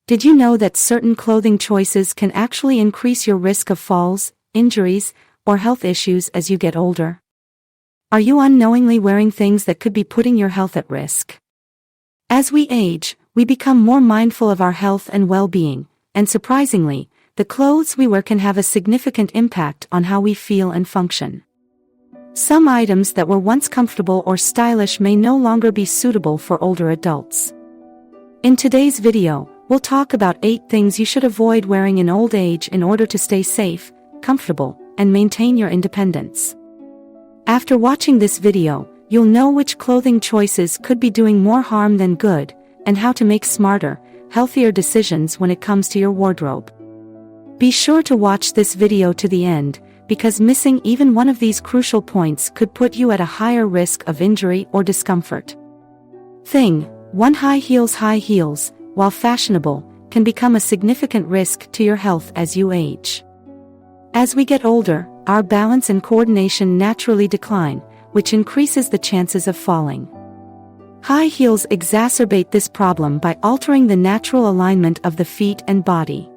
Did you know that certain clothing choices can actually increase your risk of falls, injuries, or health issues as you get older? Are you unknowingly wearing things that could be putting your health at risk? As we age, we become more mindful of our health and well-being, and surprisingly, the clothes we wear can have a significant impact on how we feel and function. Some items that were once comfortable or stylish may no longer be suitable for older adults. In today's video, we'll talk about 8 things you should avoid wearing in old age in order to stay safe, comfortable, and maintain your independence. After watching this video, you'll know which clothing choices could be doing more harm than good, and how to make smarter, healthier decisions when it comes to your wardrobe. Be sure to watch this video to the end, because missing even one of these crucial points could put you at a higher risk of injury or discomfort. Thing 1. High heels, while fashionable, can become a significant risk to your health as you age. As we get older, our balance and coordination naturally decline, which increases the chances of falling. High heels exacerbate this problem by altering the natural alignment of the feet and body.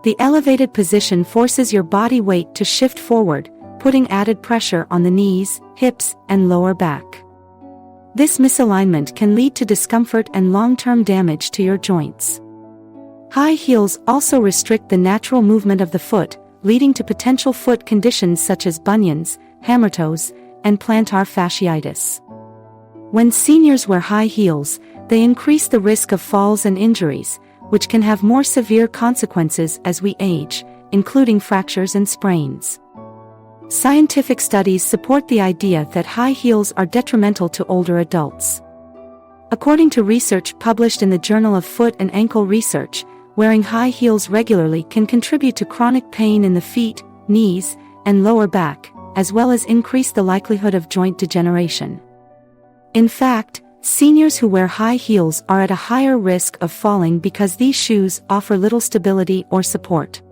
The elevated position forces your body weight to shift forward, putting added pressure on the knees, hips, and lower back. This misalignment can lead to discomfort and long-term damage to your joints. High heels also restrict the natural movement of the foot, leading to potential foot conditions such as bunions, hammertoes, and plantar fasciitis. When seniors wear high heels, they increase the risk of falls and injuries, which can have more severe consequences as we age, including fractures and sprains. Scientific studies support the idea that high heels are detrimental to older adults. According to research published in the Journal of Foot and Ankle Research, wearing high heels regularly can contribute to chronic pain in the feet, knees, and lower back, as well as increase the likelihood of joint degeneration. In fact, seniors who wear high heels are at a higher risk of falling because these shoes offer little stability or support.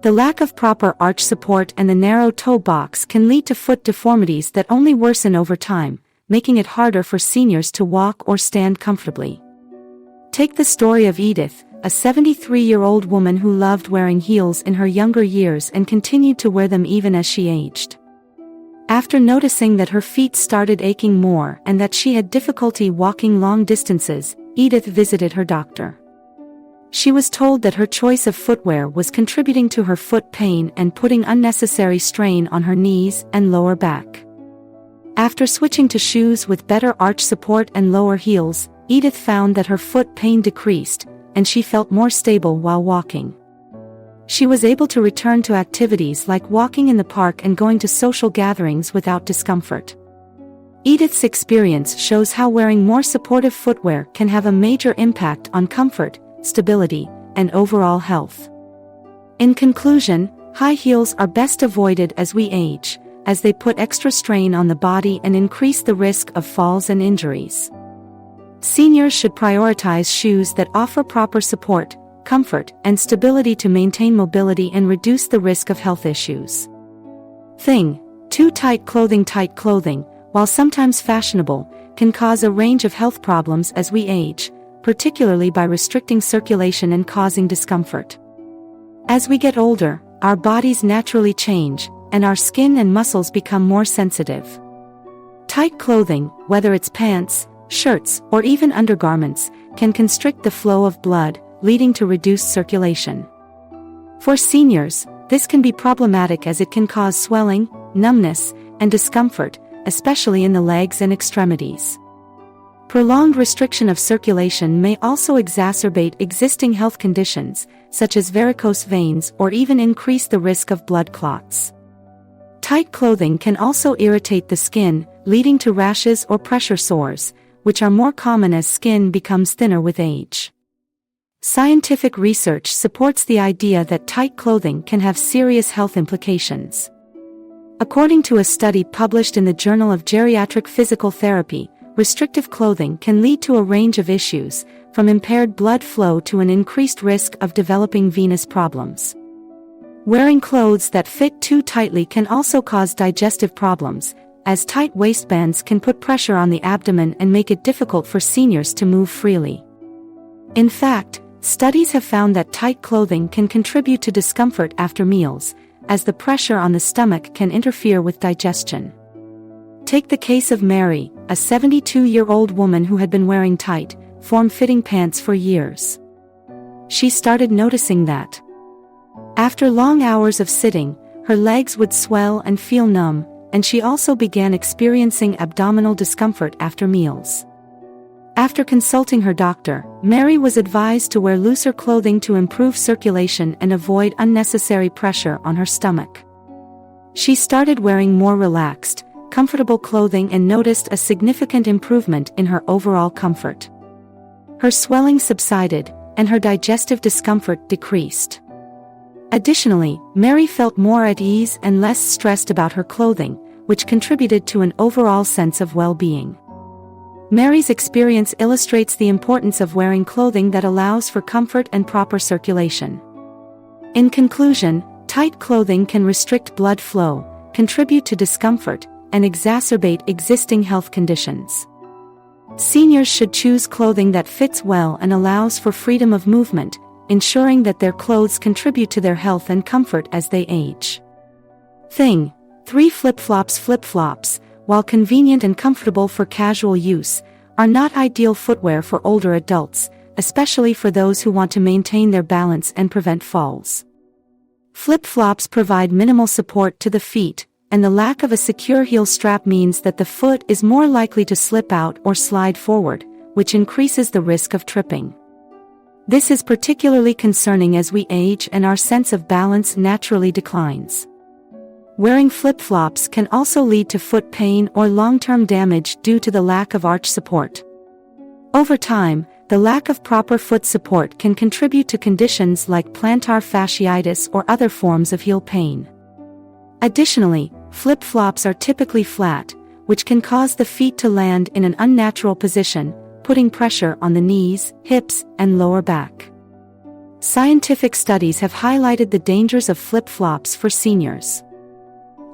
The lack of proper arch support and the narrow toe box can lead to foot deformities that only worsen over time, making it harder for seniors to walk or stand comfortably. Take the story of Edith, a 73-year-old woman who loved wearing heels in her younger years and continued to wear them even as she aged. After noticing that her feet started aching more and that she had difficulty walking long distances, Edith visited her doctor. She was told that her choice of footwear was contributing to her foot pain and putting unnecessary strain on her knees and lower back. After switching to shoes with better arch support and lower heels, Edith found that her foot pain decreased, and she felt more stable while walking. She was able to return to activities like walking in the park and going to social gatherings without discomfort. Edith's experience shows how wearing more supportive footwear can have a major impact on comfort, stability, and overall health. In conclusion, high heels are best avoided as we age, as they put extra strain on the body and increase the risk of falls and injuries. Seniors should prioritize shoes that offer proper support, comfort, and stability to maintain mobility and reduce the risk of health issues. Thing 2. Tight clothing, while sometimes fashionable, can cause a range of health problems as we age, particularly by restricting circulation and causing discomfort. As we get older, our bodies naturally change, and our skin and muscles become more sensitive. Tight clothing, whether it's pants, shirts, or even undergarments, can constrict the flow of blood, leading to reduced circulation. For seniors, this can be problematic as it can cause swelling, numbness, and discomfort, especially in the legs and extremities. Prolonged restriction of circulation may also exacerbate existing health conditions, such as varicose veins, or even increase the risk of blood clots. Tight clothing can also irritate the skin, leading to rashes or pressure sores, which are more common as skin becomes thinner with age. Scientific research supports the idea that tight clothing can have serious health implications. According to a study published in the Journal of Geriatric Physical Therapy, restrictive clothing can lead to a range of issues, from impaired blood flow to an increased risk of developing venous problems. Wearing clothes that fit too tightly can also cause digestive problems, as tight waistbands can put pressure on the abdomen and make it difficult for seniors to move freely. In fact, Studies have found that tight clothing can contribute to discomfort after meals, as the pressure on the stomach can interfere with digestion. Take the case of Mary, a 72-year-old woman who had been wearing tight, form-fitting pants for years. She started noticing that after long hours of sitting, her legs would swell and feel numb, and she also began experiencing abdominal discomfort after meals. After consulting her doctor, Mary was advised to wear looser clothing to improve circulation and avoid unnecessary pressure on her stomach. She started wearing more relaxed, comfortable clothing and noticed a significant improvement in her overall comfort. Her swelling subsided, and her digestive discomfort decreased. Additionally, Mary felt more at ease and less stressed about her clothing, which contributed to an overall sense of well-being. Mary's experience illustrates the importance of wearing clothing that allows for comfort and proper circulation. In conclusion, tight clothing can restrict blood flow, contribute to discomfort, and exacerbate existing health conditions. Seniors should choose clothing that fits well and allows for freedom of movement, ensuring that their clothes contribute to their health and comfort as they age. Thing: 3 flip-flops. Flip-flops, while convenient and comfortable for casual use, are not ideal footwear for older adults, especially for those who want to maintain their balance and prevent falls. Flip-flops provide minimal support to the feet, and the lack of a secure heel strap means that the foot is more likely to slip out or slide forward, which increases the risk of tripping. This is particularly concerning as we age and our sense of balance naturally declines. Wearing flip-flops can also lead to foot pain or long-term damage due to the lack of arch support. Over time, the lack of proper foot support can contribute to conditions like plantar fasciitis or other forms of heel pain. Additionally, flip-flops are typically flat, which can cause the feet to land in an unnatural position, putting pressure on the knees, hips, and lower back. Scientific studies have highlighted the dangers of flip-flops for seniors.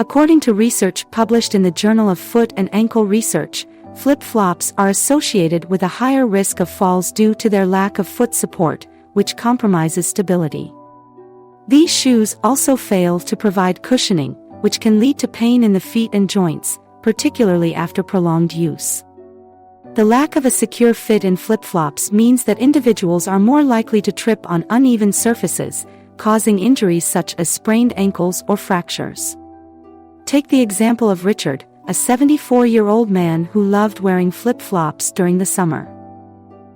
According to research published in the Journal of Foot and Ankle Research, flip-flops are associated with a higher risk of falls due to their lack of foot support, which compromises stability. These shoes also fail to provide cushioning, which can lead to pain in the feet and joints, particularly after prolonged use. The lack of a secure fit in flip-flops means that individuals are more likely to trip on uneven surfaces, causing injuries such as sprained ankles or fractures. Take the example of Richard, a 74-year-old man who loved wearing flip-flops during the summer.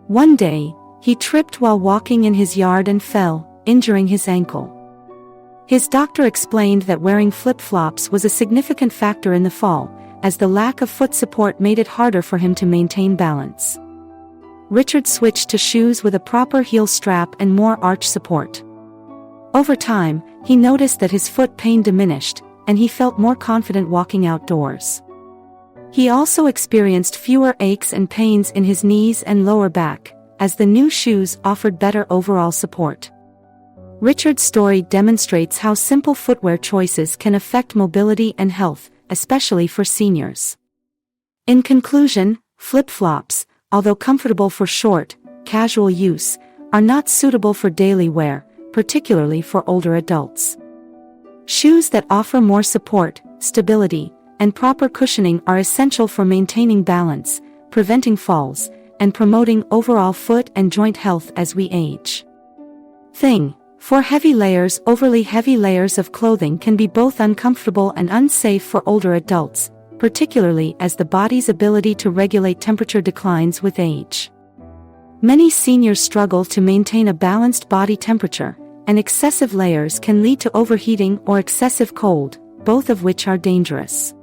One day, he tripped while walking in his yard and fell, injuring his ankle. His doctor explained that wearing flip-flops was a significant factor in the fall, as the lack of foot support made it harder for him to maintain balance. Richard switched to shoes with a proper heel strap and more arch support. Over time, he noticed that his foot pain diminished, and he felt more confident walking outdoors. He also experienced fewer aches and pains in his knees and lower back, as the new shoes offered better overall support. Richard's story demonstrates how simple footwear choices can affect mobility and health, especially for seniors. In conclusion, flip-flops, although comfortable for short, casual use, are not suitable for daily wear, particularly for older adults. Shoes that offer more support, stability, and proper cushioning are essential for maintaining balance, preventing falls, and promoting overall foot and joint health as we age. Thing: 4 heavy layers. Overly heavy layers of clothing can be both uncomfortable and unsafe for older adults, particularly as the body's ability to regulate temperature declines with age. Many seniors struggle to maintain a balanced body temperature, and excessive layers can lead to overheating or excessive cold, both of which are dangerous.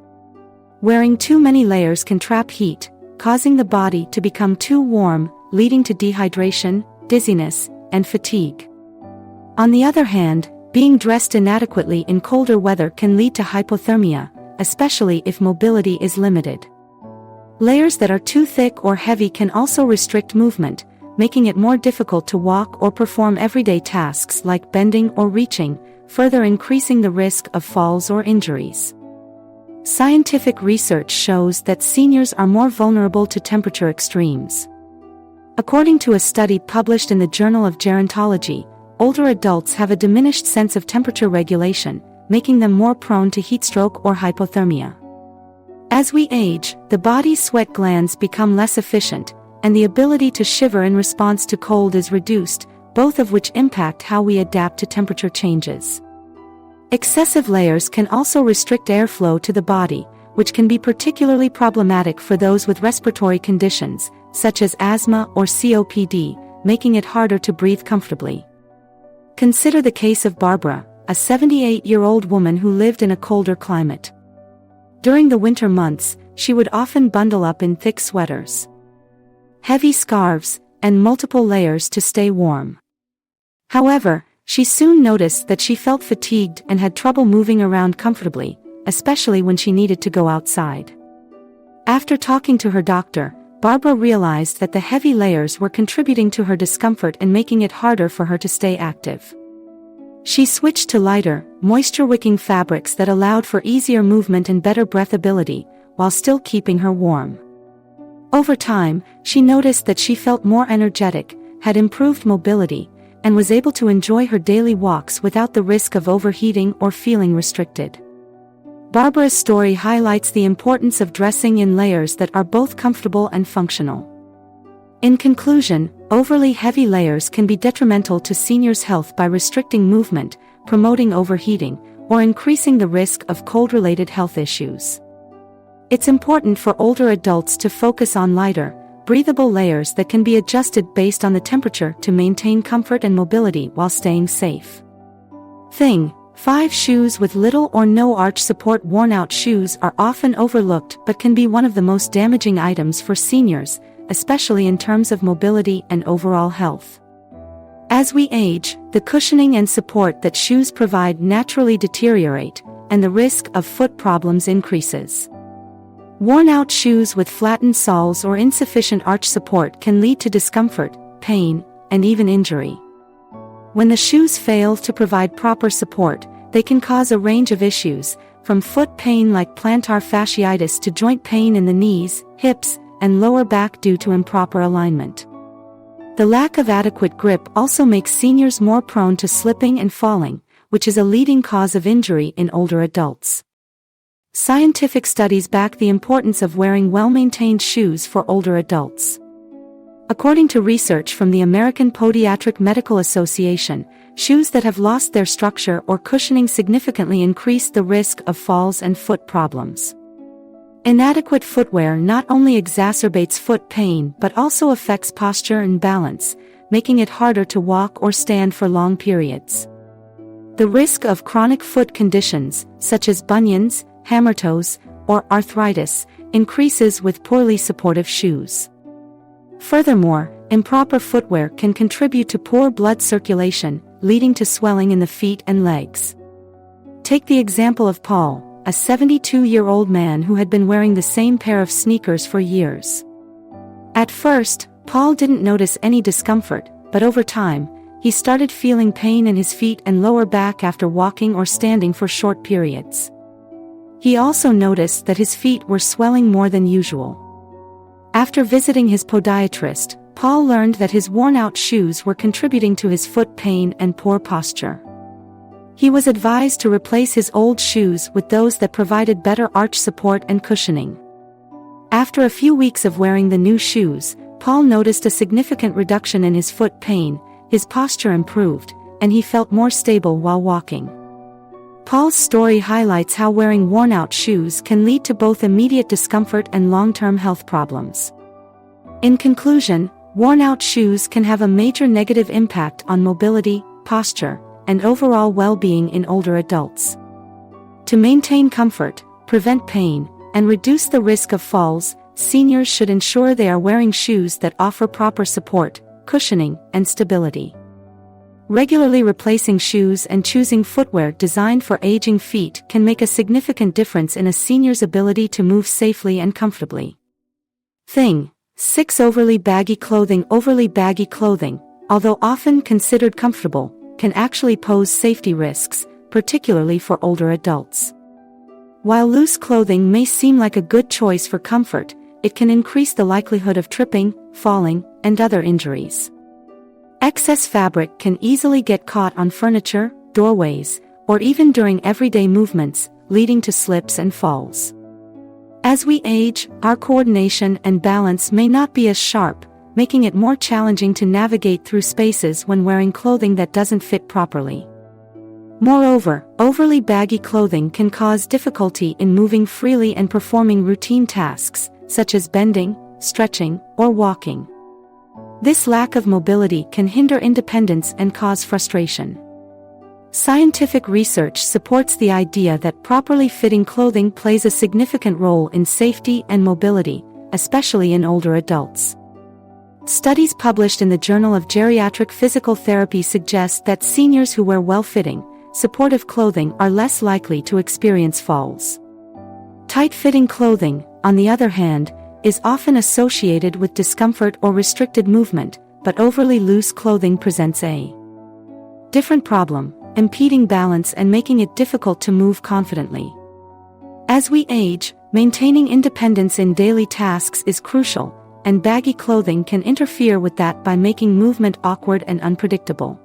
Wearing too many layers can trap heat, causing the body to become too warm, leading to dehydration, dizziness, and fatigue. On the other hand, being dressed inadequately in colder weather can lead to hypothermia, especially if mobility is limited. Layers that are too thick or heavy can also restrict movement, making it more difficult to walk or perform everyday tasks like bending or reaching, further increasing the risk of falls or injuries. Scientific research shows that seniors are more vulnerable to temperature extremes. According to a study published in the Journal of Gerontology, older adults have a diminished sense of temperature regulation, making them more prone to heatstroke or hypothermia. As we age, the body's sweat glands become less efficient, and the ability to shiver in response to cold is reduced, both of which impact how we adapt to temperature changes. Excessive layers can also restrict airflow to the body, which can be particularly problematic for those with respiratory conditions, such as asthma or COPD, making it harder to breathe comfortably. Consider the case of Barbara, a 78-year-old woman who lived in a colder climate. During the winter months, she would often bundle up in thick sweaters, heavy scarves, and multiple layers to stay warm. However, she soon noticed that she felt fatigued and had trouble moving around comfortably, especially when she needed to go outside. After talking to her doctor, Barbara realized that the heavy layers were contributing to her discomfort and making it harder for her to stay active. She switched to lighter, moisture-wicking fabrics that allowed for easier movement and better breathability, while still keeping her warm. Over time, she noticed that she felt more energetic, had improved mobility, and was able to enjoy her daily walks without the risk of overheating or feeling restricted. Barbara's story highlights the importance of dressing in layers that are both comfortable and functional. In conclusion, overly heavy layers can be detrimental to seniors' health by restricting movement, promoting overheating, or increasing the risk of cold-related health issues. It's important for older adults to focus on lighter, breathable layers that can be adjusted based on the temperature to maintain comfort and mobility while staying safe. Thing: 5 shoes with little or no arch support. Worn-out shoes are often overlooked but can be one of the most damaging items for seniors, especially in terms of mobility and overall health. As we age, the cushioning and support that shoes provide naturally deteriorate, and the risk of foot problems increases. Worn-out shoes with flattened soles or insufficient arch support can lead to discomfort, pain, and even injury. When the shoes fail to provide proper support, they can cause a range of issues, from foot pain like plantar fasciitis to joint pain in the knees, hips, and lower back due to improper alignment. The lack of adequate grip also makes seniors more prone to slipping and falling, which is a leading cause of injury in older adults. Scientific studies back the importance of wearing well-maintained shoes for older adults. According to research from the American Podiatric Medical Association, shoes that have lost their structure or cushioning significantly increase the risk of falls and foot problems. Inadequate footwear not only exacerbates foot pain but also affects posture and balance, making it harder to walk or stand for long periods. The risk of chronic foot conditions, such as bunions, hammertoes, or arthritis, increases with poorly supportive shoes. Furthermore, improper footwear can contribute to poor blood circulation, leading to swelling in the feet and legs. Take the example of Paul, a 72-year-old man who had been wearing the same pair of sneakers for years. At first, Paul didn't notice any discomfort, but over time, he started feeling pain in his feet and lower back after walking or standing for short periods. He also noticed that his feet were swelling more than usual. After visiting his podiatrist, Paul learned that his worn-out shoes were contributing to his foot pain and poor posture. He was advised to replace his old shoes with those that provided better arch support and cushioning. After a few weeks of wearing the new shoes, Paul noticed a significant reduction in his foot pain, his posture improved, and he felt more stable while walking. Paul's story highlights how wearing worn-out shoes can lead to both immediate discomfort and long-term health problems. In conclusion, worn-out shoes can have a major negative impact on mobility, posture, and overall well-being in older adults. To maintain comfort, prevent pain, and reduce the risk of falls, seniors should ensure they are wearing shoes that offer proper support, cushioning, and stability. Regularly replacing shoes and choosing footwear designed for aging feet can make a significant difference in a senior's ability to move safely and comfortably. Thing: 6 overly baggy clothing. Overly baggy clothing, although often considered comfortable, can actually pose safety risks, particularly for older adults. While loose clothing may seem like a good choice for comfort, it can increase the likelihood of tripping, falling, and other injuries. Excess fabric can easily get caught on furniture, doorways, or even during everyday movements, leading to slips and falls. As we age, our coordination and balance may not be as sharp, making it more challenging to navigate through spaces when wearing clothing that doesn't fit properly. Moreover, overly baggy clothing can cause difficulty in moving freely and performing routine tasks, such as bending, stretching, or walking. This lack of mobility can hinder independence and cause frustration. Scientific research supports the idea that properly fitting clothing plays a significant role in safety and mobility, especially in older adults. Studies published in the Journal of Geriatric Physical Therapy suggest that seniors who wear well-fitting, supportive clothing are less likely to experience falls. Tight-fitting clothing, on the other hand, is often associated with discomfort or restricted movement, but overly loose clothing presents a different problem, impeding balance and making it difficult to move confidently. As we age, maintaining independence in daily tasks is crucial, and baggy clothing can interfere with that by making movement awkward and unpredictable.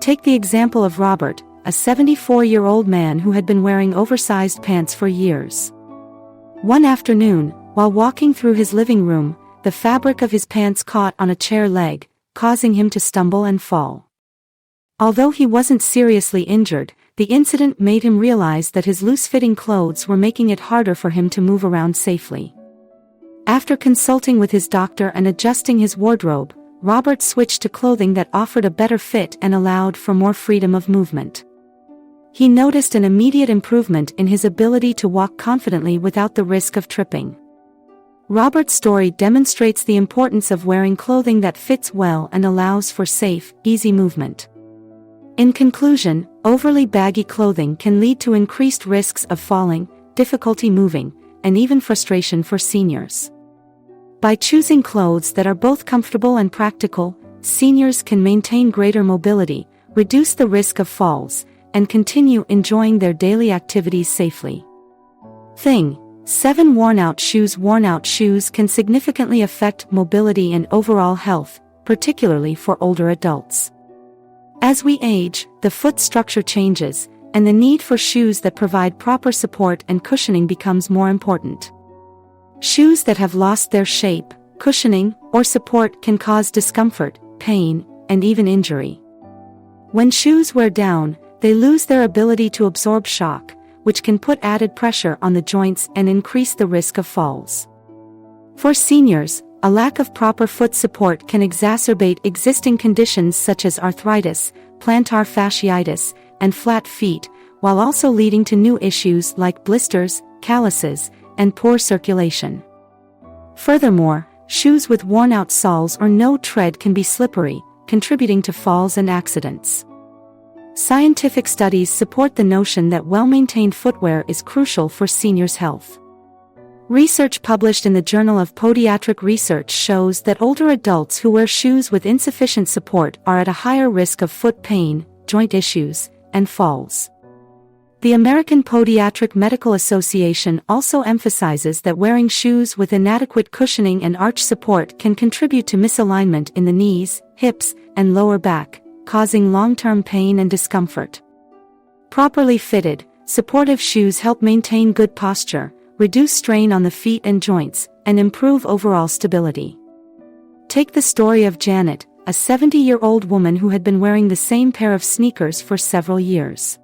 Take the example of Robert, a 74-year-old man who had been wearing oversized pants for years. One afternoon, while walking through his living room, the fabric of his pants caught on a chair leg, causing him to stumble and fall. Although he wasn't seriously injured, the incident made him realize that his loose-fitting clothes were making it harder for him to move around safely. After consulting with his doctor and adjusting his wardrobe, Robert switched to clothing that offered a better fit and allowed for more freedom of movement. He noticed an immediate improvement in his ability to walk confidently without the risk of tripping. Robert's story demonstrates the importance of wearing clothing that fits well and allows for safe, easy movement. In conclusion, overly baggy clothing can lead to increased risks of falling, difficulty moving, and even frustration for seniors. By choosing clothes that are both comfortable and practical, seniors can maintain greater mobility, reduce the risk of falls, and continue enjoying their daily activities safely. 7 worn-out shoes. Worn-out shoes can significantly affect mobility and overall health, particularly for older adults. As we age, the foot structure changes, and the need for shoes that provide proper support and cushioning becomes more important. Shoes that have lost their shape, cushioning, or support can cause discomfort, pain, and even injury. When shoes wear down, they lose their ability to absorb shock, which can put added pressure on the joints and increase the risk of falls. For seniors, a lack of proper foot support can exacerbate existing conditions such as arthritis, plantar fasciitis, and flat feet, while also leading to new issues like blisters, calluses, and poor circulation. Furthermore, shoes with worn-out soles or no tread can be slippery, contributing to falls and accidents. Scientific studies support the notion that well-maintained footwear is crucial for seniors' health. Research published in the Journal of Podiatric Research shows that older adults who wear shoes with insufficient support are at a higher risk of foot pain, joint issues, and falls. The American Podiatric Medical Association also emphasizes that wearing shoes with inadequate cushioning and arch support can contribute to misalignment in the knees, hips, and lower back, causing long-term pain and discomfort. Properly fitted, supportive shoes help maintain good posture, reduce strain on the feet and joints, and improve overall stability. Take the story of Janet, a 70-year-old woman who had been wearing the same pair of sneakers for several years.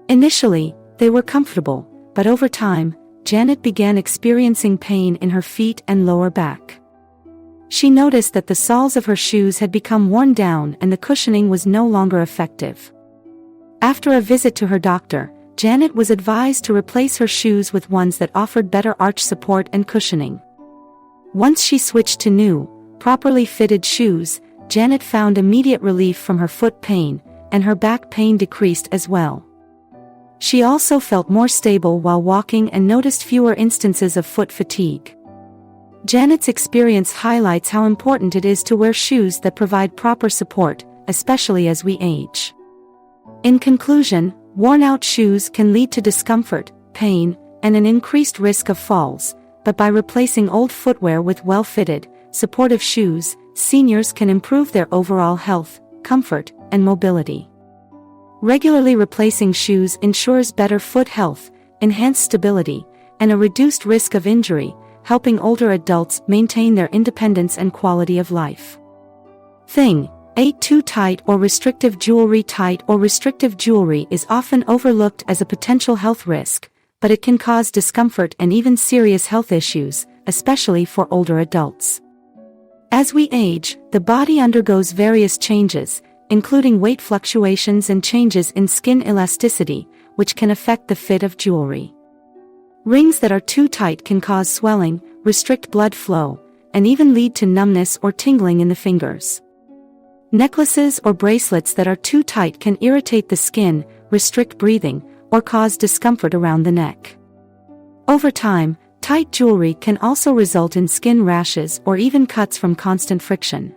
Initially, they were comfortable, but over time, Janet began experiencing pain in her feet and lower back. She noticed that the soles of her shoes had become worn down and the cushioning was no longer effective. After a visit to her doctor, Janet was advised to replace her shoes with ones that offered better arch support and cushioning. Once she switched to new, properly fitted shoes, Janet found immediate relief from her foot pain, and her back pain decreased as well. She also felt more stable while walking and noticed fewer instances of foot fatigue. Janet's experience highlights how important it is to wear shoes that provide proper support, especially as we age. In conclusion, worn-out shoes can lead to discomfort, pain, and an increased risk of falls, but by replacing old footwear with well-fitted, supportive shoes, seniors can improve their overall health, comfort, and mobility. Regularly replacing shoes ensures better foot health, enhanced stability, and a reduced risk of injury, helping older adults maintain their independence and quality of life. Thing: 8. Too tight or restrictive jewelry. Tight or restrictive jewelry is often overlooked as a potential health risk, but it can cause discomfort and even serious health issues, especially for older adults. As we age, the body undergoes various changes, including weight fluctuations and changes in skin elasticity, which can affect the fit of jewelry. Rings that are too tight can cause swelling, restrict blood flow, and even lead to numbness or tingling in the fingers. Necklaces or bracelets that are too tight can irritate the skin, restrict breathing, or cause discomfort around the neck. Over time, tight jewelry can also result in skin rashes or even cuts from constant friction.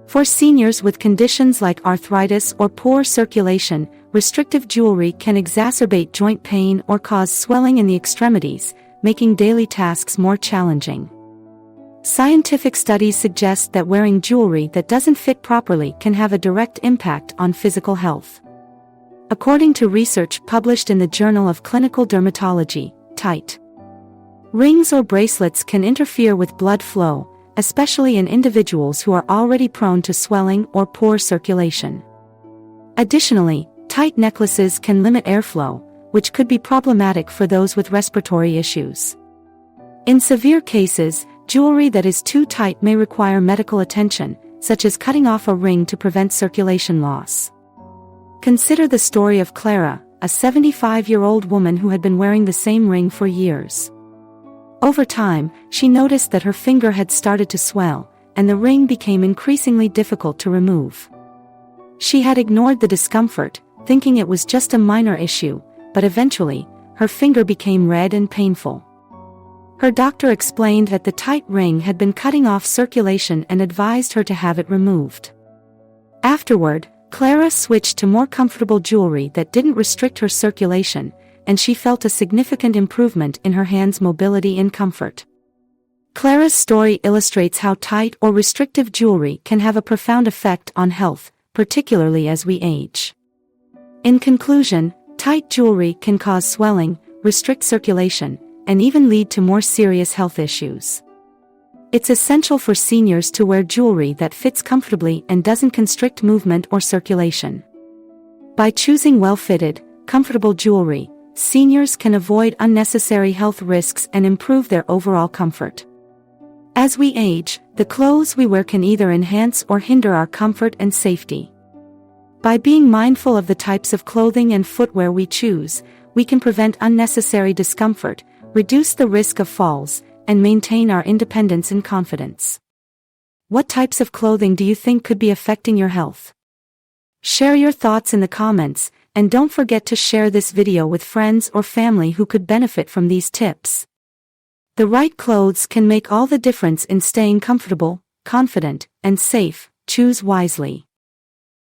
For seniors with conditions like arthritis or poor circulation, restrictive jewelry can exacerbate joint pain or cause swelling in the extremities, making daily tasks more challenging. Scientific studies suggest that wearing jewelry that doesn't fit properly can have a direct impact on physical health. According to research published in the Journal of Clinical Dermatology, tight rings or bracelets can interfere with blood flow, especially in individuals who are already prone to swelling or poor circulation. Additionally, tight necklaces can limit airflow, which could be problematic for those with respiratory issues. In severe cases, jewelry that is too tight may require medical attention, such as cutting off a ring to prevent circulation loss. Consider the story of Clara, a 75-year-old woman who had been wearing the same ring for years. Over time, she noticed that her finger had started to swell, and the ring became increasingly difficult to remove. She had ignored the discomfort, thinking it was just a minor issue, but eventually, her finger became red and painful. Her doctor explained that the tight ring had been cutting off circulation and advised her to have it removed. Afterward, Clara switched to more comfortable jewelry that didn't restrict her circulation, and she felt a significant improvement in her hand's mobility and comfort. Clara's story illustrates how tight or restrictive jewelry can have a profound effect on health, particularly as we age. In conclusion, tight jewelry can cause swelling, restrict circulation, and even lead to more serious health issues. It's essential for seniors to wear jewelry that fits comfortably and doesn't constrict movement or circulation. By choosing well-fitted, comfortable jewelry, seniors can avoid unnecessary health risks and improve their overall comfort. As we age, the clothes we wear can either enhance or hinder our comfort and safety. By being mindful of the types of clothing and footwear we choose, we can prevent unnecessary discomfort, reduce the risk of falls, and maintain our independence and confidence. What types of clothing do you think could be affecting your health? Share your thoughts in the comments, and don't forget to share this video with friends or family who could benefit from these tips. The right clothes can make all the difference in staying comfortable, confident, and safe. Choose wisely.